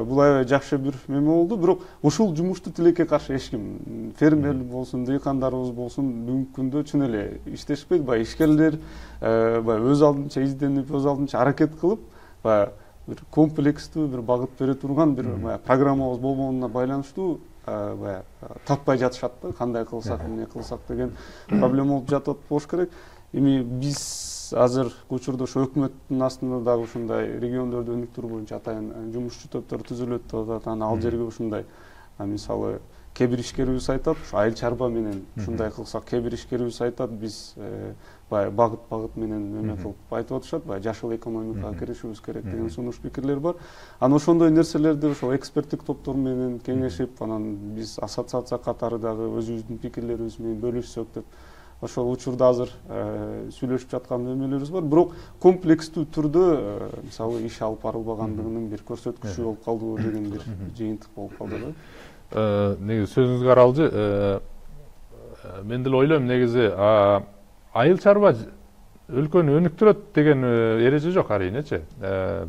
бул аябай жакшы бир неме болду. Бирок ушул жумушту тилекке каршы эч ким, фермер болсун, дыйкандарыбыз болсун, бүгүнкү күндө чын эле иштешпейт. Баягы ишкерлер баягы өз алдынча изденип, өз алдынча аракет кылып, баягы бир комплекстүү бир багыт бере турган бир программабыз болбогонуна байланыштуу баягы таппай жатышат да, кандай кылсак, эмне кылсак деген проблема болуп жатат болуш керек. Эми биз азыр учурда ошо өкмөттүн астында дагы ушундай региондорду өнүктүрүү боюнча атайын жумушчу топтор түзүлөт деп атат. Анан ал жерге ушундай мисалы кээ бир ишкерибиз айтат, айыл чарба менен ушундай кылсак, кээ бир ишкерибиз айтат, биз баягы багыт менен неме кылып айтып атышат, баягы жашыл экономикага киришибиз керек деген сунуш пикирлер бар. Анан ошондой нерселерди ошол эксперттик топтор менен кеңешип, анан биз ассоциация катары дагы өзүбүздүн пикирлерибиз менен бөлүшсөк деп ошол учурда азыр сүйлөшүп жаткан немелерибиз бар. Бирок комплекстүү түрдө мисалы иш алып барылбагандыгынын бир көрсөткүчү болуп калдыбы деген бир жыйынтык болуп калды да. Негизи сөзүңүзгө аралжы, мен деле ойлойм, негизи айыл чарба өлкөнү өнүктүрөт деген эреже жок арийнечи.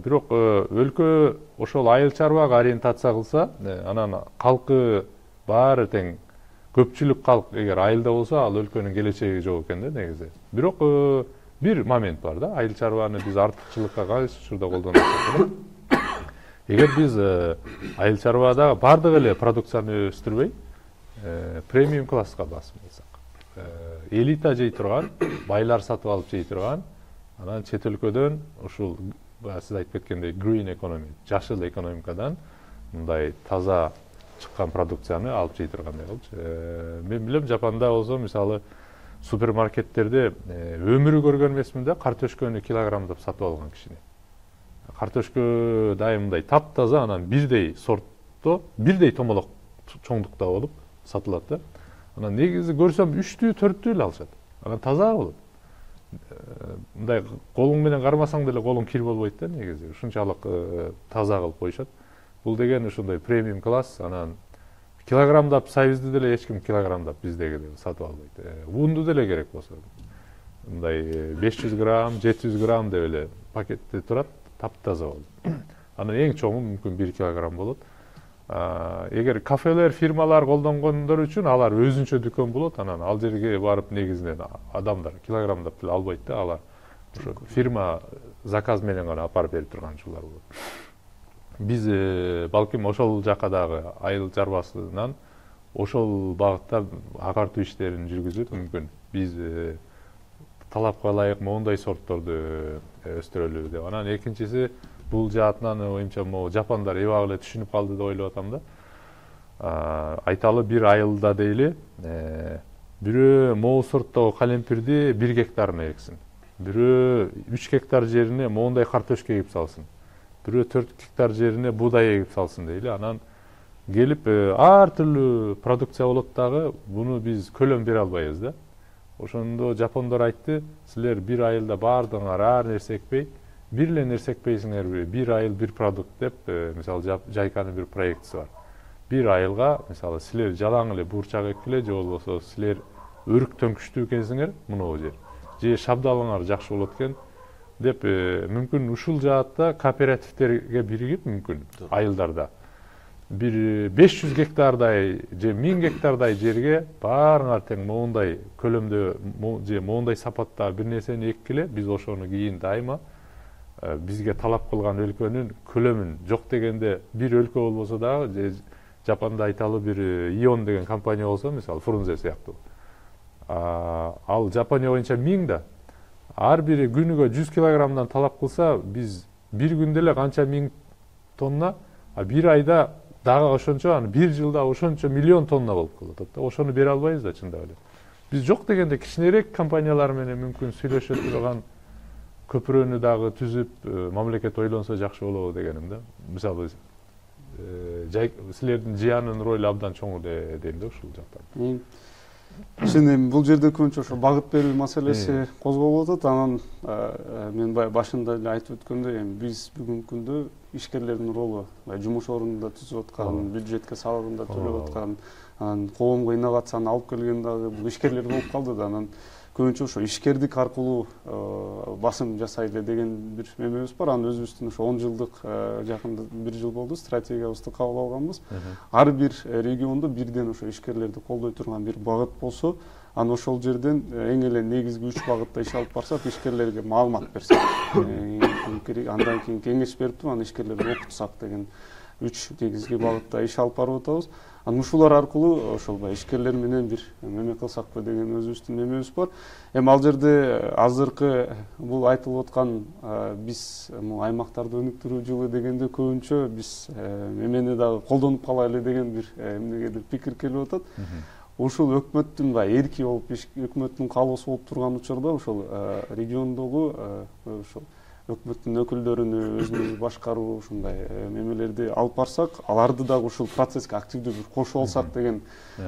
Бирок өлкө ошол айыл чарбага ориентация кылса, анан калкы баары тең, көпчүлүк калк эгер айылда болсо, ал өлкөнүн келечеги жок экен да негизи. Бирок бир момент бар да, айыл чарбаны биз артыкчылыкка кайсы учурда колдонот. Эгер биз айыл чарбада бардык эле продукцияны өстүрбөй, премиум класска басым кылсак, элита жей турган, байлар сатып алып жей турган, анан чет өлкөдөн ушул сиз айтып кеткендей green economy, жашыл экономикадан мындай таза чыккан продукцияны алып жей тургандай болчу. Мен билем, Жапанда болсо мисалы супермаркеттерде өмүрү көргөн эмесмин да, картошканы килограммдап сатып алган кишини. Картошка дайым мындай таптаза, анан бирдей сортто, бирдей томолок чоңдукта болуп сатылат да. Анан негизи көрсөм 3-түү, 4-түү эле алышат. Анан таза болот. Мындай колуң менен кармасаң деле колуң кир болбойт да негизи. Ушунчалык таза кылып коюшат. Бул деген ушундай премиум класс, анан килограммдап сайызды деле эч ким килограммдап биздеги сатып албайт. Унду деле керек болсо. Мындай 500 грамм, 700 грамм деп эле пакетте турат, таптаза болот. Анан эң чоңу мүмкүн 1 килограмм болот. Эгер кафелер, фирмалар колдонгондор үчүн алар өзүнчө дүкөн болот, анан ал жерге барып негизинен адамдар килограммдап деле албайт да, алар ошо фирма заказ менен гана алып барып берип турган учурлар болот. Биз балким ошол жака дагы айыл чарбасынан ошол багытта агартуу иштерин жүргүзүп, мүмкүн биз талапка ылайык моундай сортторду өстүрөлү деп. Анан экинчиси, бул жаатынан оюмча могу жапондар эбак эле түшүнүп калды деп ойлоп атам да. Айталы бир айылда дейли, бирөө могу сорттогу калемпирди 1 гектарына эксин. Бирөө 3 гектар жерине моундай картошка эгип салсын. Бирөө 4 гектар жерине буудай эгип салсын дейли. Анан келип ар түрлүү продукция болот дагы, буну биз көлөм бере албайбыз да. Ошондо жапондор айтты, силер бир айылда баардыгыңар ар нерсе экпей, бир эле нерсе экпейсиңерби, бир айыл бир продукт деп, мисалы Жайканын бир проектиси бар. Бир айылга, мисалы силер жалаң эле буурчак эккиле, же болбосо силер өрүк төңкүчтүү экенсиңер, мына бул жер. Же шабдалыңар жакшы болот экен, деп мүмкүн ушул жаатта кооперативтерге биригип мүмкүн айылдарда бир 500 гектардай же 1000 гектардай жерге баарыңар тең моундай көлөмдө же моундай сапатта бир нерсени эккиле, биз ошону кийин дайыма бизге талап кылган өлкөнүн көлөмүн жок дегенде бир өлкө болбосо дагы Жапанда айталы бир Ион деген компания болсо, мисалы Фрунзе сыяктуу. Ал Жапония боюнча 1000 да. Ар бири күнүгө 100 килограммдан талап кылса, биз бир күндө эле канча 1000 тонна, бир айда дагы ошончо, аны бир жылда ошончо миллион тонна болуп калат да. Ошону бере албайбыз да чындап эле. Биз жок дегенде кичинерээк компаниялар менен мүмкүн сүйлөшө турган көпүрөнү дагы түзүп, мамлекет ойлонсо жакшы болобу дегеним да. Мисалы силердин жыянын ролу абдан чоң дейм да ушул жактан. Чын эми бул жерде көбүнчө ошо багыт берүү маселеси козголуп атат. Анан мен башында эле айтып өткөндөй, эми биз бүгүнкү күндө ишкерлердин ролу жумуш орнунда түзүп аткан, бюджетке салыгында төлөп аткан, анан коомго инновацияны алып келген дагы бул ишкерлер болуп калды да. Анан көбүнчө ошо ишкердик аркылуу басым жасайлы деген бир эмебиз бар. Анан өзүбүздүн ошо 10 жылдык жакында 1 жыл болду стратегиябызды кабыл алганбыз. Ар бир региондо бирден ошо ишкерлерди колдой турган бир багыт болсо, анан ошол жерден эң эле негизги 3 багытта иш алып барсак, ишкерлерге маалымат берсек, андан кийин кеңеш берип анан ишкерлерди окутсак деген 3 негизги багытта иш алып барып атабыз. Анан ушулар аркылуу ошол ишкерлер менен бир эме кылсакпы деген өзүбүздүн эмебиз бар. Эми ал жерде азыркы бул айтылып аткан биз аймактарды өнүктүрүү жылы дегенде көбүнчө биз эмени дагы колдонуп калайлы деген бир эмнегедир пикир келип атат. Ушул өкмөттүн эрки болуп, өкмөттүн каалоосу болуп турган учурда ошол региондогу ошол өкмөттүн өкүлдөрүнү өзүбүз башкаруу ушундай мемелерди алып барсак, аларды дагы ушул процесске активдүү бир кошуп алсак деген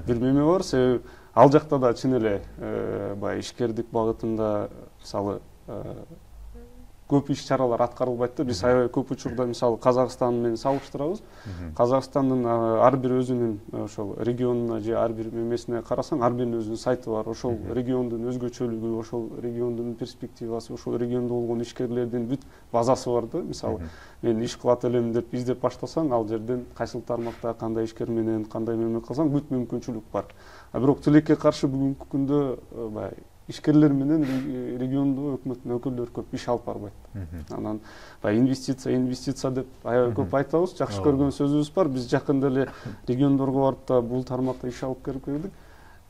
бир меме бар. Себеби ал жакта да чын эле баягы ишкердик багытында мисалы көп иш чаралар аткарылбайт да. Биз аябай көп учурда мисалы Казакстан менен салыштырабыз. Казакстандын ар бир өзүнүн ошол регионуна же ар бир мемесине карасаң, ар биринин өзүнүн сайты бар. Ошол региондун өзгөчөлүгү, ошол региондун перспективасы, ошол региондо болгон ишкерлердин бүт базасы бар да. Мисалы мен иш кылат элем деп издеп баштасаң, ал жерден кайсыл тармакта кандай ишкер менен кандай меме кылсаң, бүт мүмкүнчүлүк бар. Бирок тилекке каршы бүгүнкү күндө баягы ишкерлер менен региондо өкмөттүн өкүлдөрү көп иш алып барбайт. Анан инвестиция деп аябай көп айтабыз, жакшы көргөн сөзүбүз бар. Биз жакында эле региондорго барып да бул тармакта иш алып келдик.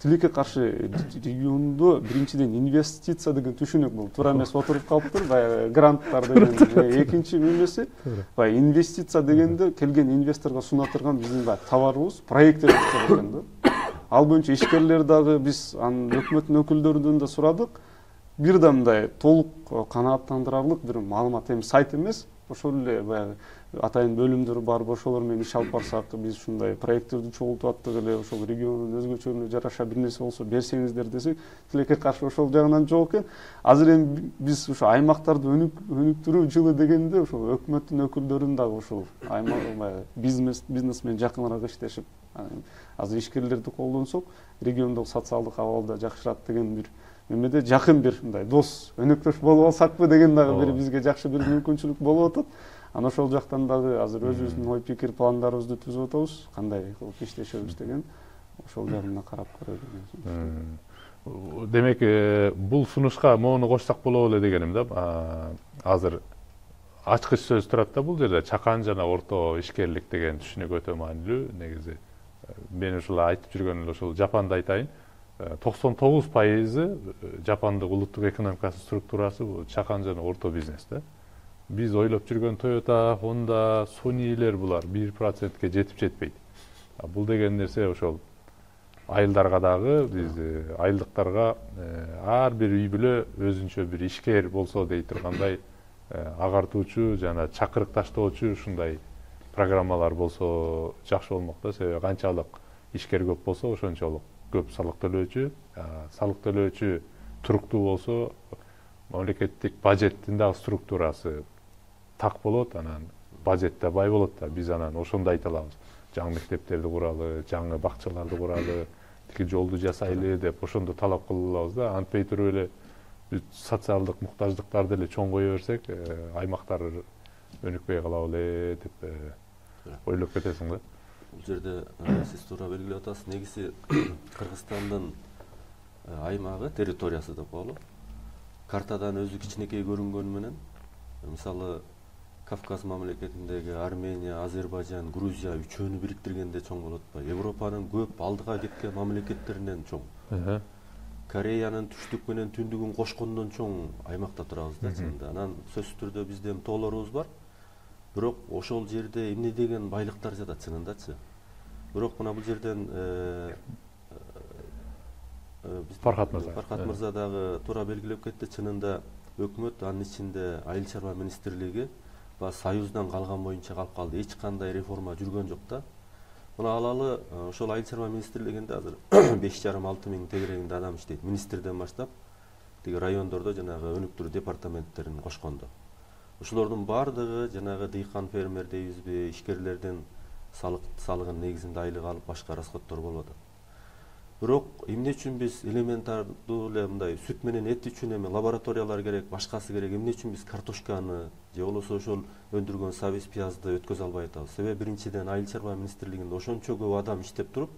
Тилекке каршы региондо биринчиден инвестиция деген түшүнүк бул туура эмес отуруп калыптыр. Баягы гранттар деген экинчи мемеси. Баягы инвестиция дегенде келген инвесторго суна турган биздин товарыбыз, проекттерибиз бар экен да. Ал боюнча ишкерлер дагы биз анын өкмөттүн өкүлдөрүнөн да сурадык. Бир да мындай толук канааттандырарлык бир маалымат, эми сайт эмес, ошол эле баягы атайын бөлүмдөр бар, ошолор менен иш алып барсак, биз ушундай проекттерди чогултуп аттык эле, ошол региондун өзгөчөлүгүнө жараша бир нерсе болсо берсеңиздер десек, тилекке каршы ошол жагынан жок экен. Азыр эми биз ошо аймактарды өнүктүрүү жылы дегенде ошол өкмөттүн өкүлдөрүн дагы ушул бизнесмен жакыныраак иштешип, азыр ишкерлерди колдонсок, региондогу социалдык абал да жакшырат деген бир эмеде жакын бир мындай дос, өнөктөш болуп алсакпы деген дагы бир бизге жакшы бир мүмкүнчүлүк болуп атат. Анан ошол жактан дагы азыр өзүбүздүн ой пикир пландарыбызды түзүп атабыз, кандай кылып иштешебиз деген ошол жагына карап көрөлү. Демек, бул сунушка моуну кошсак болобу эле дегеним да. Азыр ачкыч сөз турат да бул жерде, чакан жана орто ишкерлик деген түшүнүк өтө маанилүү. Негизи мен ушул айтып жүргөн эле ошол Жапанды айтайын. 99% Жапандык улуттук экономикасы структурасы бул чакан жана орто бизнес да. Биз ойлоп жүргөн Toyota, Honda, Sony'лер булар 1%ке жетип жетпейт. Бул деген нерсе ошол айылдарга дагы биз айылдыктарга ар бир үй бүлө өзүнчө бир ишкер болсо дей тургандай агартуучу жана чакырык таштоочу ушундай программалар болсо жакшы болмок да. Себеби канчалык ишкер көп болсо ошончолук көп салык төлөөчү туруктуу болсо мамлекеттик бажеттин дагы структурасы так болот, анан бажет да бай болот да. Биз анан ошондо айта алабыз. Жаңы мектептерди куралы, жаңы бакчаларды куралы, тиги жолду жасайлы деп ошондо талап кыла алабыз да. Антпей туруп эле биз социалдык муктаждыктарды деле чоң кое берсек, аймактар өнүкпөй калабы эле деп ойлоп кетесиң да. Бул жерде сиз туура белгилеп атасыз. Негизи Кыргызстандын аймагы, территориясы деп коелу. Картадан өзү кичинекей көрүнгөнү менен, мисалы Кавказ мамлекетиндеги Армения, Азербайжан, Грузия үчөөнү бириктиргенде чоң болуп атпайбы? Европанын көп алдыга кеткен мамлекеттеринен чоң. Кореянын түштүк менен түндүгүн кошкондон чоң аймакта турабыз да чынында. Анан сөзсүз түрдө бизде эми тоолорубуз бар. Бирок ошол жерде эмне деген байлыктар жатат чынындачы. Бирок мына бул жерден Фархат мырза дагы туура белгилеп кетти. Чынында өкмөт, анын ичинде Айыл чарба министрлиги Союздан калган боюнча калып калды. Эч кандай реформа жүргөн жок да. Мына алалы ошол Айыл чарба министрлигинде азыр 5,5-6 миң тегерегинде адам иштейт. Министрден баштап тиги райондордо жанагы өнүктүрүү департаменттерин кошкондо. Ошолордун баардыгы жанагы дыйкан фермер дейбизби, ишкерлердин салыгын негизинде айлык алып башка расходдор болуп атат. Бирок эмне үчүн биз элементардуу эле мындай сүт менен эт үчүн эми лабораториялар керек, башкасы керек, эмне үчүн биз картошканы же болбосо ошол өндүргөн сабиз пиязды өткөзө албай атабыз? Себеби биринчиден Айыл чарба министрлигинде ошончо көп адам иштеп туруп,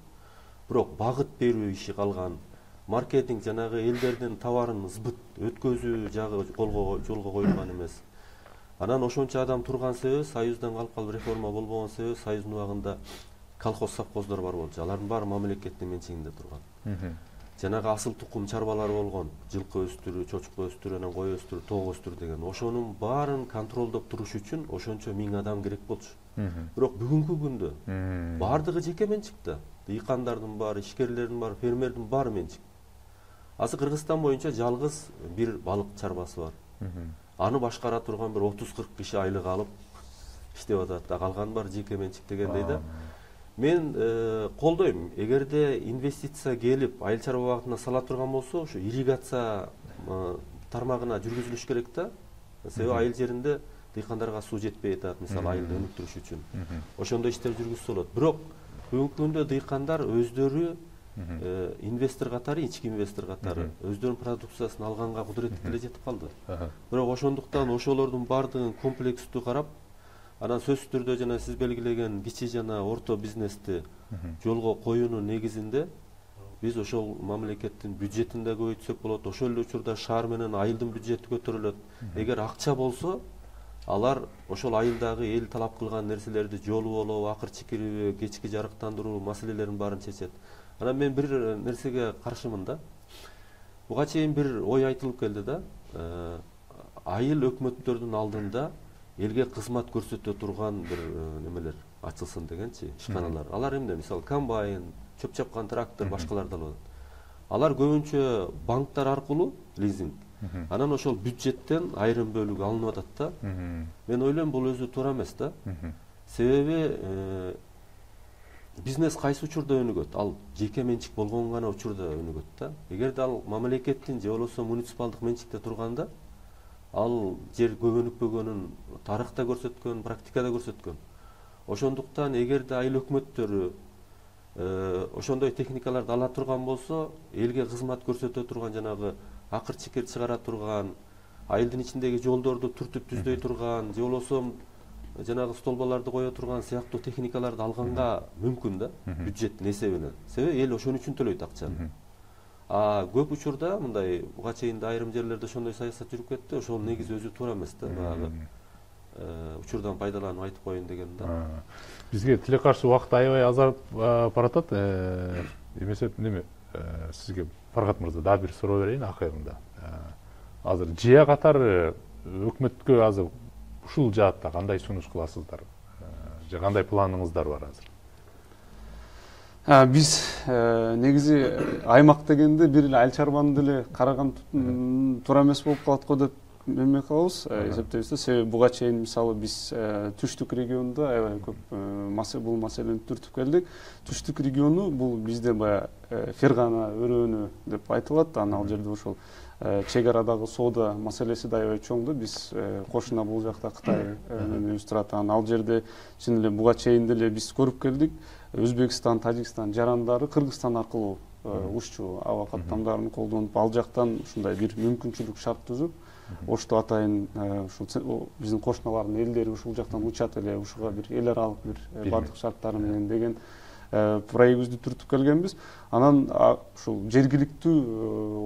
бирок багыт берүү иши калган, маркетинг жанагы элдердин товарын сбыт өткөзүү жагы жолго коюлган эмес. Анан ошончо адам турган себеби Союздан калып калып реформа болбогон себеби Союздун убагында колхоз совхоздор бар болчу. Алардын баары мамлекеттин менчигинде турган. Жанагы асыл тукум чарбалар болгон. Жылкы өстүрүү, чочко өстүрүү, анан кой өстүрүү, тоок өстүрүү деген. Ошонун баарын контролдоп туруш үчүн ошончо 1000 адам керек болчу. Бирок бүгүнкү күндө баардыгы жеке менчикте. Дыйкандардын баары, ишкерлердин баары, фермердин баары менчик. Азыр Кыргызстан боюнча жалгыз бир балык чарбасы бар. Аны башкара турган бир 30-40 киши айлык алып иштеп атат да, калган бар жеке менчик дегендей да. Мен колдойм. Эгерде инвестиция келип, айыл чарба багытына сала турган болсо, ошо ирригация тармагына жүргүзүлүш керек да. Себеби айыл жеринде дыйкандарга суу жетпей атат, мисалы айылды өнүктүрүш үчүн. Ошондой иштер жүргүзсө болот. Бирок бүгүнкү күндө дыйкандар өздөрү инвестор катары, ички инвестор катары өздөрүнүн продукциясын алганга кудуреттүү эле жетип калды. Бирок ошондуктан ошолордун баардыгын комплекстүү карап, анан сөзсүз түрдө жана сиз белгилеген кичи жана орто бизнести жолго коюунун негизинде биз ошол мамлекеттин бюджетин да көбөйтсөк болот. Ошол эле учурда шаар менен айылдын бюджети көтөрүлөт. Эгер акча болсо, алар ошол айылдагы эл талап кылган нерселерди жол болобу, акыр чикирүүбү, кечки жарыктандыруу маселелерин баарын чечет. Анан мен бир нерсеге каршымын да. Буга чейин бир ой айтылып келди да. Айыл өкмөттөрдүн алдында элге кызмат көрсөтө турган бир немелер ачылсын дегенчи, ишканалар. Алар эмне? Мисалы комбайн, чөп чапкан трактор, башкалар да болот. Алар көбүнчө банктар аркылуу лизинг. Анан ошол бюджеттен айрым бөлүгү алынып атат да. Мен ойлойм, бул өзү туура эмес да. Себеби бизнес кайсы учурда өнүгөт? Ал жеке менчик болгон гана учурда өнүгөт да. Эгерде ал мамлекеттин же болбосо муниципалдык менчикте турганда, ал жер көп өнүкпөгөнүн тарыхта көрсөткөн, практикада көрсөткөн. Ошондуктан эгерде айыл өкмөттөрү ошондой техникаларды ала турган болсо, элге кызмат көрсөтө турган жанагы акыр чикир чыгара турган, айылдын ичиндеги жолдорду түртүп түздөй турган, же болбосо жанагы столбаларды кое турган сыяктуу техникаларды алганга мүмкүн да, бюджеттин эсебинен. Себеби эл ошон үчүн төлөйт акчаны. Көп учурда мындай буга чейин да айрым жерлерде ошондой саясат жүрүп кетти. Ошол негизи өзү туура эмес да. Баягы учурдан пайдаланып айтып коеюн деген да. Бизге тиле каршы убакыт аябай азайып баратат. Эмесе неме сизге Фархат мырза дагы бир суроо берейин акырында. Азыр жыя катары өкмөткө азыр ушул жаатта кандай сунуш кыласыздар? Же кандай планыңыздар бар азыр? Биз негизи аймак дегенде бир эле айыл чарбаны деле караган туура эмес болуп калат го деп эме кылабыз, эсептейбиз да. Себеби буга чейин мисалы биз түштүк региондо аябай көп бул маселени түртүп келдик. Түштүк региону бул бизде баягы Фергана өрөөнү деп айтылат. Анан ал жерде ошол чек арадагы соода маселеси да аябай чоң да. Биз кошуна бул жакта Кытай менен турат. Анан ал жерде чын эле буга чейин деле биз көрүп келдик. Өзбекстан, Тажикстан жарандары Кыргызстан аркылуу ушчу аба каттамдарын колдонуп ал жактан ушундай бир мүмкүнчүлүк шарт түзүп ошто атайын ушул биздин кошуналардын элдери ушул жактан учат эле ушуга бир эл аралык бир бардык шарттары менен деген проектибизди түртүп келгенбиз. Анан ушул жергиликтүү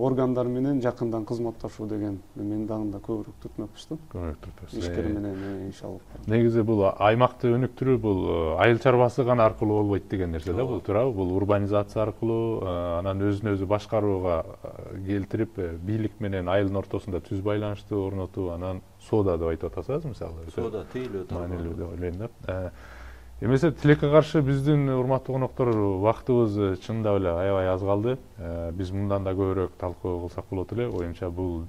органдар менен жакындан кызматташуу деген мен дагы көбүрөөк түртмөкпүз да. Көбүрөөк түртөсүз. Ишкер менен иншалла. Негизи бул аймакты өнүктүрүү бул айыл чарбасы гана аркылуу болбойт деген нерсе да, бул туурабы? Бул урбанизация аркылуу, анан өзүн өзү башкарууга келтирип, бийлик менен айылдын ортосунда түз байланышты орнотуу, анан соода деп айтып атасыз мисалы. Соода тейлөө маанилүү деп ойлойм да. Эмесе тилекке каршы биздин урматтуу коноктор убактыбыз чындап эле аябай аз калды. Биз мындан да көбүрөөк талкуу кылсак болот эле. Оюмча бул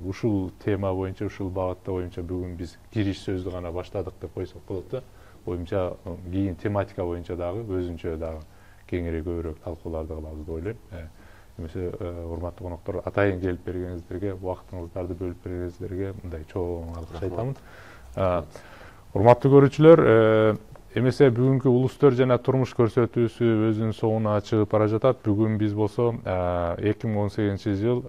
ушул тема боюнча, ушул багытта боюнча бүгүн биз кириш сөздү гана баштадык деп койсок болот да. Оюмча кийин тематика боюнча дагы өзүнчө дагы кеңири көбүрөөк талкууларды кылабыз деп ойлойм. Эмесе урматтуу коноктор, атайын келип бергениңиздерге, убактыңыздарды бөлүп бергениңиздерге мындай чоң алкыш айтамын. Урматтуу көрүүчүлөр, эмесе бүгүнкү улустөр жана турмуш көрсөтүүсү өзүнүн соңуна чыгып бара жатат. Бүгүн биз болсо 2018-жыл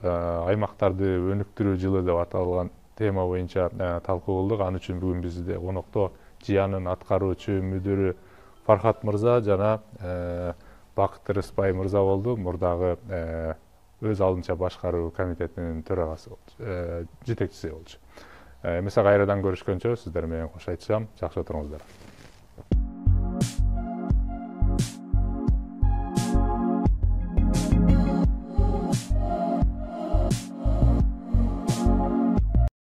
аймактарды өнүктүрүү жылы деп аталган тема боюнча талкуу кылдык. Ал үчүн бүгүн бизде конокто ЖИАнын аткаруучу мүдүрү Фархат мырза жана Бакыт Рыспай мырза болду. Мурдагы өз алдынча башкаруу комитетинин төрагасы болчу, жетекчиси болчу. Эмесе кайрадан көрүшкөнчө сиздер менен кош айтышам. Жакшы отуруңуздар.